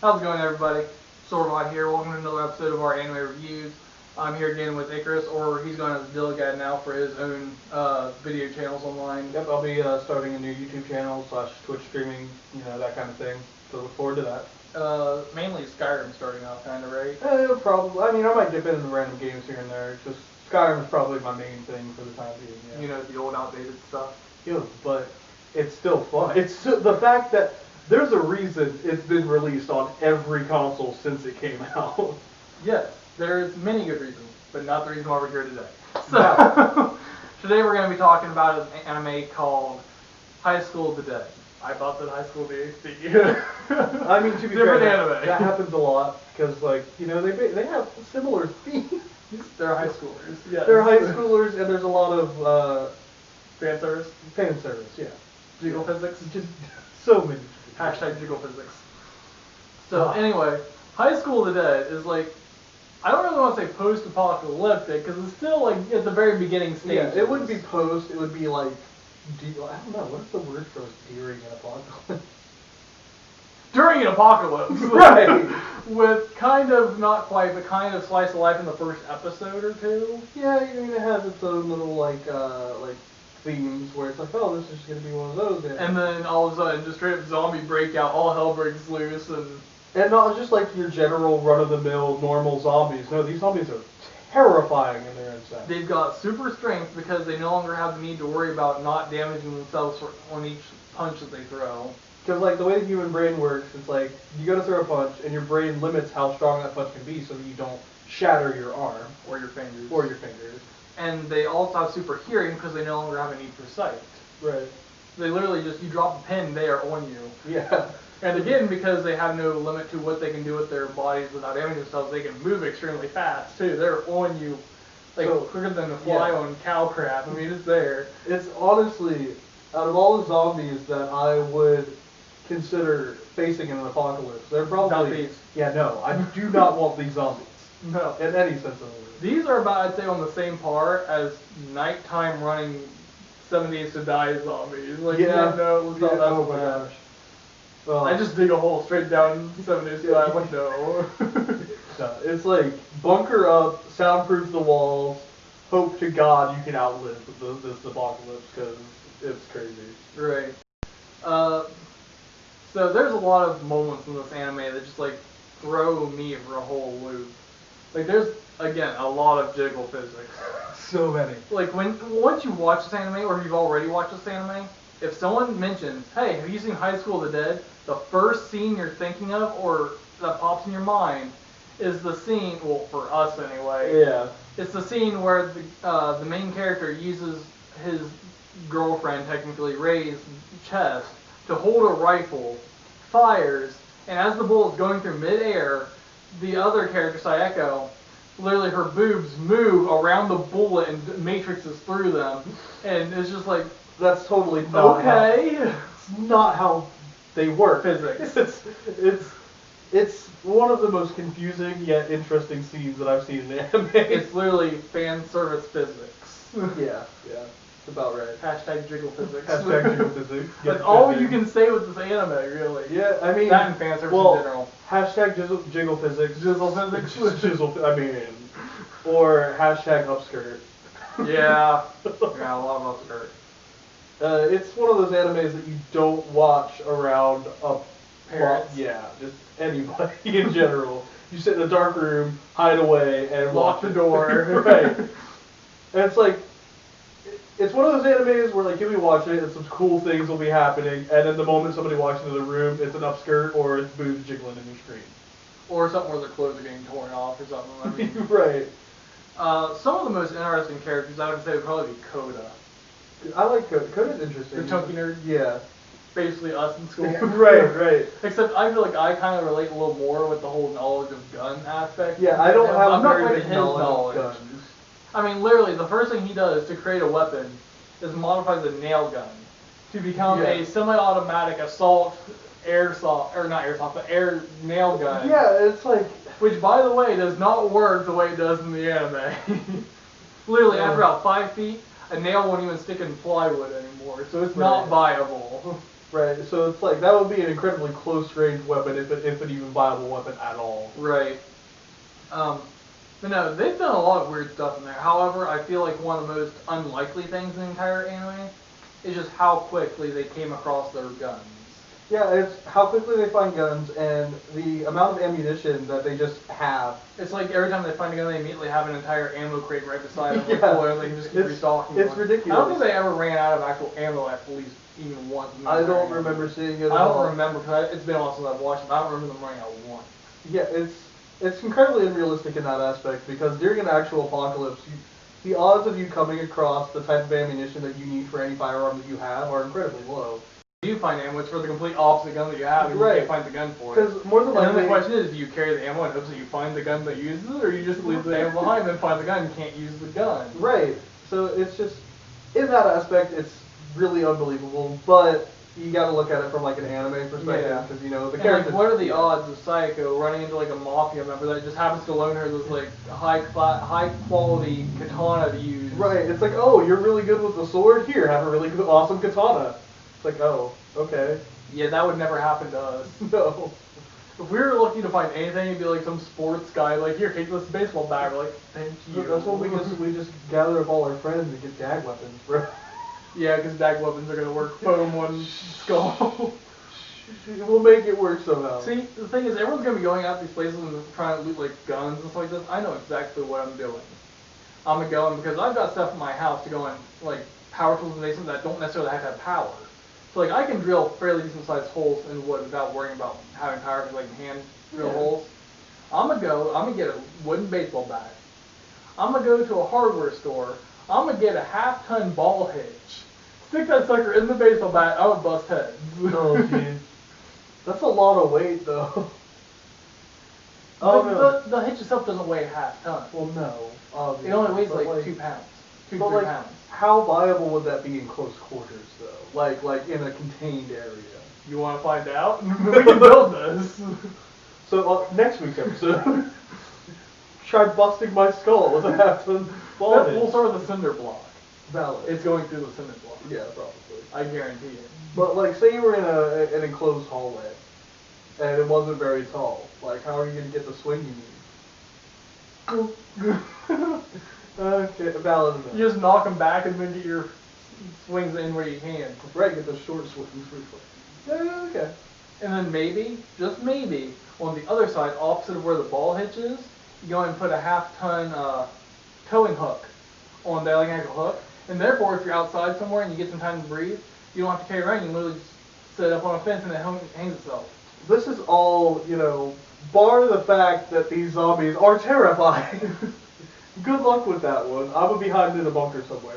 How's it going, everybody? Sorvon here. Welcome to another episode of our anime reviews. I'm here again with Icarus, or he's going as Dilly Guy now for his own video channels online. Yep, I'll be starting a new YouTube channel / Twitch streaming, that kind of thing. So look forward to that. Mainly Skyrim starting off, kind of, right? Probably. I mean, I might dip into random games here and there. Just Skyrim is probably my main thing for the time being. Yeah. You know, the old outdated stuff. Yeah, but it's still fun. It's the fact that there's a reason it's been released on every console since it came out. Yes, there's many good reasons, but not the reason why we're here today. So, today we're going to be talking about an anime called Highschool Today. I thought that High School DxD. I mean, to be different fair, anime. that happens a lot because, they have similar themes. They're high schoolers. Yeah, they're high schoolers, and there's a lot of fan service. Fan service, yeah. Jiggle physics. Just so many. Hashtag jiggle physics. So anyway, High School Today is like, I don't really want to say post-apocalyptic because it's still like at the very beginning stage. Yeah, it wouldn't be post. It would be like, I don't know, what's the word for during an apocalypse? During an apocalypse, right? With kind of not quite, but kind of slice of life in the first episode or two. Yeah, I mean it has its own little like themes where it's like, oh, this is just gonna be one of those. And then all of a sudden, just straight up zombie breakout, all hell breaks loose, and not just like your general run-of-the-mill normal zombies. No, these zombies are terrifying in their inside. They've got super strength because they no longer have the need to worry about not damaging themselves on each punch that they throw. Because like the way the human brain works, it's like you go to throw a punch, and your brain limits how strong that punch can be, so that you don't shatter your arm or your fingers. And they also have super hearing because they no longer have a need for sight. Right. They literally just, you drop a pin, they are on you. Yeah. And again, because they have no limit to what they can do with their bodies without damaging themselves, they can move extremely fast too. They're on you like quicker than the fly on cow crap. I mean, it's there. It's honestly, out of all the zombies that I would consider facing in an apocalypse, they're probably... Not these. Yeah, no, I do not want these zombies. No. In any sense of the word. These are about, I'd say, on the same par as nighttime running 7 Days to Die zombies. Like, no, oh my gosh. Well, I just dig a hole straight down 7 Days to Die window. No, it's like, bunker up, soundproof the walls, hope to God you can outlive this apocalypse, because it's crazy. Right. So there's a lot of moments in this anime that just, like, throw me for a whole loop. Like, there's, again, a lot of jiggle physics. So many. Like, once you watch this anime, or if you've already watched this anime, if someone mentions, hey, have you seen High School of the Dead? The first scene you're thinking of, or that pops in your mind, is the scene, well, for us anyway. Yeah. It's the scene where the main character uses his girlfriend, technically Ray's chest, to hold a rifle, fires, and as the bullet's going through midair, the other character, Sayeko, literally her boobs move around the bullet and matrixes through them, and it's just like, that's totally not it's not how they work. Physics. It's one of the most confusing yet interesting scenes that I've seen in anime. It's literally fan service physics. Yeah, about right. Hashtag jiggle physics. Hashtag jiggle physics. That's all you can say with this anime, really. Yeah, I mean... That and fan service in general. Hashtag jiggle physics. Jizzle physics? Or hashtag upskirt. Yeah. Yeah, a lot of upskirt. It's one of those animes that you don't watch around parents. Just anybody in general. You sit in a dark room, hide away, and lock the door. Right. And it's like... It's one of those animes where, like, you'll be watching it and some cool things will be happening, and then the moment somebody walks into the room, it's an upskirt or it's boobs jiggling in your screen. Or something where their clothes are getting torn off or something. I mean, right. Some of the most interesting characters I would say would probably be Coda. I like Coda. Coda's interesting. The chunky nerd? Yeah. Basically us in school. Right. Except I feel like I kind of relate a little more with the whole knowledge of gun aspect. Yeah, I don't have I'm not very quite big his knowledge of guns. I mean, literally, the first thing he does to create a weapon is modifies a nail gun to become a semi-automatic assault air nail gun. Yeah, it's like... Which, by the way, does not work the way it does in the anime. Literally, after about 5 feet, a nail won't even stick in plywood anymore, so it's not viable. Right, so it's like, that would be an incredibly close-range weapon, if an even viable weapon at all. Right. But no, they've done a lot of weird stuff in there. However, I feel like one of the most unlikely things in the entire anime is just how quickly they came across their guns. Yeah, it's how quickly they find guns and the amount of ammunition that they just have. It's like every time they find a gun, they immediately have an entire ammo crate right beside them. Yeah. Like, they can just keep restocking. It's ridiculous. I don't think they ever ran out of actual ammo at least even once. I don't remember seeing it at I all. don't remember, because it's been a while since I've watched it, but I don't remember them running out once. Yeah, it's incredibly unrealistic in that aspect, because during an actual apocalypse, the odds of you coming across the type of ammunition that you need for any firearm that you have are incredibly low. If you find ammo, it's for the complete opposite gun that you have, and you can't find the gun for it. Because more than likely, and then the question is, do you carry the ammo in hopes that you find the gun that uses it, or you just leave the ammo behind and then find the gun and can't use the gun? Right. So it's just, in that aspect, it's really unbelievable, but you gotta look at it from like an anime perspective, because you know, the characters. Like, what are the odds of Psycho running into like a mafia member that just happens to loan her this like high quality katana to use? Right, it's like, oh, you're really good with the sword? Here, have a really good, awesome katana. It's like, oh, okay. Yeah, that would never happen to us. No. If we were looking to find anything, it'd be like some sports guy, like, here, take this baseball bat. We're like, thank you. That's when we just gather up all our friends and get dag weapons, bro. Yeah, because dag weapons are going to work foam on skull. We'll make it work somehow. See, the thing is, everyone's going to be going out these places and trying to loot, like, guns and stuff like this. I know exactly what I'm doing. I'm going to go in, because I've got stuff in my house to go in, like, power tools in the basement that don't necessarily have to have power. So, like, I can drill fairly decent-sized holes in wood without worrying about having power, because I can hand drill holes. I'm going to get a wooden baseball bat. I'm going to go to a hardware store. I'm going to get a half-ton ball hitch. Stick that sucker in the baseball bat, I would bust heads. Oh, jeez. That's a lot of weight, though. The hitch itself doesn't weigh a half ton. Well, no. Obviously. It only weighs like 2 pounds. 2 to 3 pounds. How viable would that be in close quarters, though? Like in a contained area? You want to find out? We can build this. So, next week's episode, try busting my skull with a half-ton ball hitch. We'll start with a cinder block. Valid. It's going through the cinder block. Yeah, probably. I guarantee it. But, like, say you were in an enclosed hallway, and it wasn't very tall. Like, how are you going to get the swing you need? Okay, valid enough. You just knock them back and then get your swings in where you can. Right, get those short swings briefly. Yeah, okay. And then maybe, just maybe, on the other side, opposite of where the ball hitch is, you go and put a half-ton towing hook on there, like an actual hook. And therefore, if you're outside somewhere and you get some time to breathe, you don't have to carry it around. You can literally just set it up on a fence and it hangs itself. This is all, you know, bar the fact that these zombies are terrifying. Good luck with that one. I'm going to be hiding in a bunker somewhere.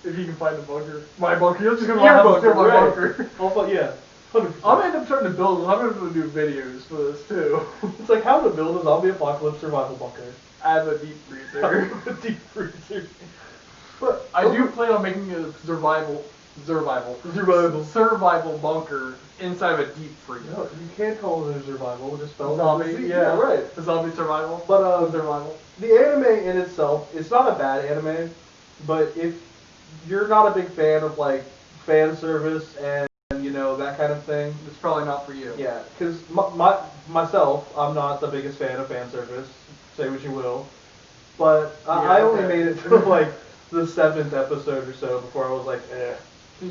If you can find a bunker. My bunker. You're just going Your to bunker, my right. bunker. Yeah. 100%. I'm going to end up starting to build this. I'm going to do videos for this, too. It's like how to build a zombie apocalypse survival bunker. I have a deep freezer. A deep freezer. But I do plan on making a survival bunker inside of a deep freezer. No, you can't call it a survival. Just spell zombie. Yeah, right. A zombie survival. But survival. The anime in itself, it's not a bad anime, but if you're not a big fan of like fan service and you know that kind of thing, it's probably not for you. Yeah, because myself, I'm not the biggest fan of fan service. Say what you will, but I only made it to like the 7th episode or so before I was like, eh.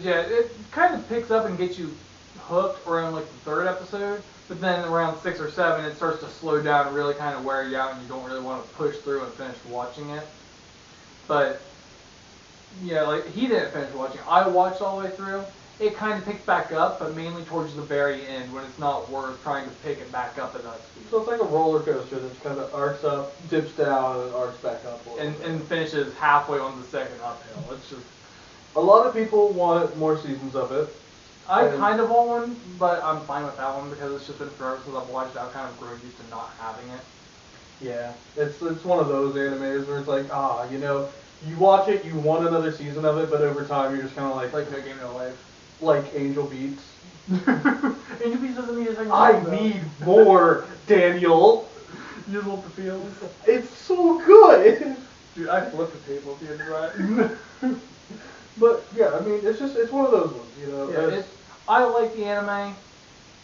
Yeah, it kind of picks up and gets you hooked around like the 3rd episode, but then around 6 or 7 it starts to slow down and really kind of wear you out and you don't really want to push through and finish watching it. But yeah, like he didn't finish watching. I watched all the way through. It kind of picks back up, but mainly towards the very end when it's not worth trying to pick it back up at that speed. So it's like a roller coaster that kind of arcs up, dips down, and arcs back up. And finishes halfway on the 2nd uphill. It's just... A lot of people want more seasons of it. I kind of want one, but I'm fine with that one because it's just been forever since I've watched it. I've kind of grown used to not having it. Yeah, it's one of those animes where it's like, you know, you watch it, you want another season of it, but over time you're just kind of like No Game No Life. Like Angel Beats. Angel Beats doesn't need a second I season, need more, Daniel. You just want the feels. It's so good. Dude, I flipped the table at the end of that. But yeah, I mean, it's one of those ones, you know. Yeah, I like the anime.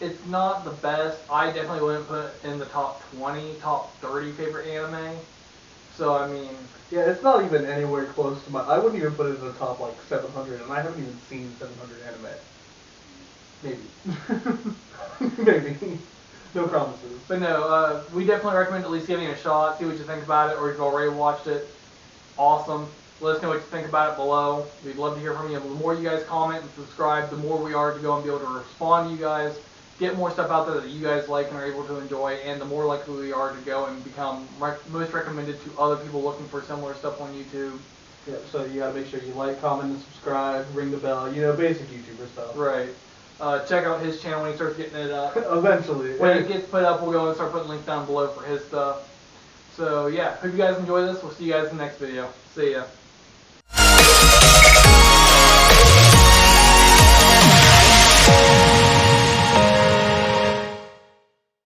It's not the best. I definitely wouldn't put it in the top 20, top 30 favorite anime. So, I mean... Yeah, it's not even anywhere close to my... I wouldn't even put it in the top, like, 700, and I haven't even seen 700 anime. Maybe. Maybe. No promises. But no, we definitely recommend at least giving it a shot, see what you think about it, or if you've already watched it. Awesome. Let us know what you think about it below. We'd love to hear from you. The more you guys comment and subscribe, the more we are to go and be able to respond to you guys, get more stuff out there that you guys like and are able to enjoy, and the more likely we are to go and become most recommended to other people looking for similar stuff on YouTube. Yeah, so you gotta make sure you like, comment, and subscribe, ring the bell, you know, basic YouTuber stuff. Right. Check out his channel when he starts getting it up. Eventually. When it gets put up, we'll go and start putting links down below for his stuff. So yeah, hope you guys enjoy this. We'll see you guys in the next video. See ya.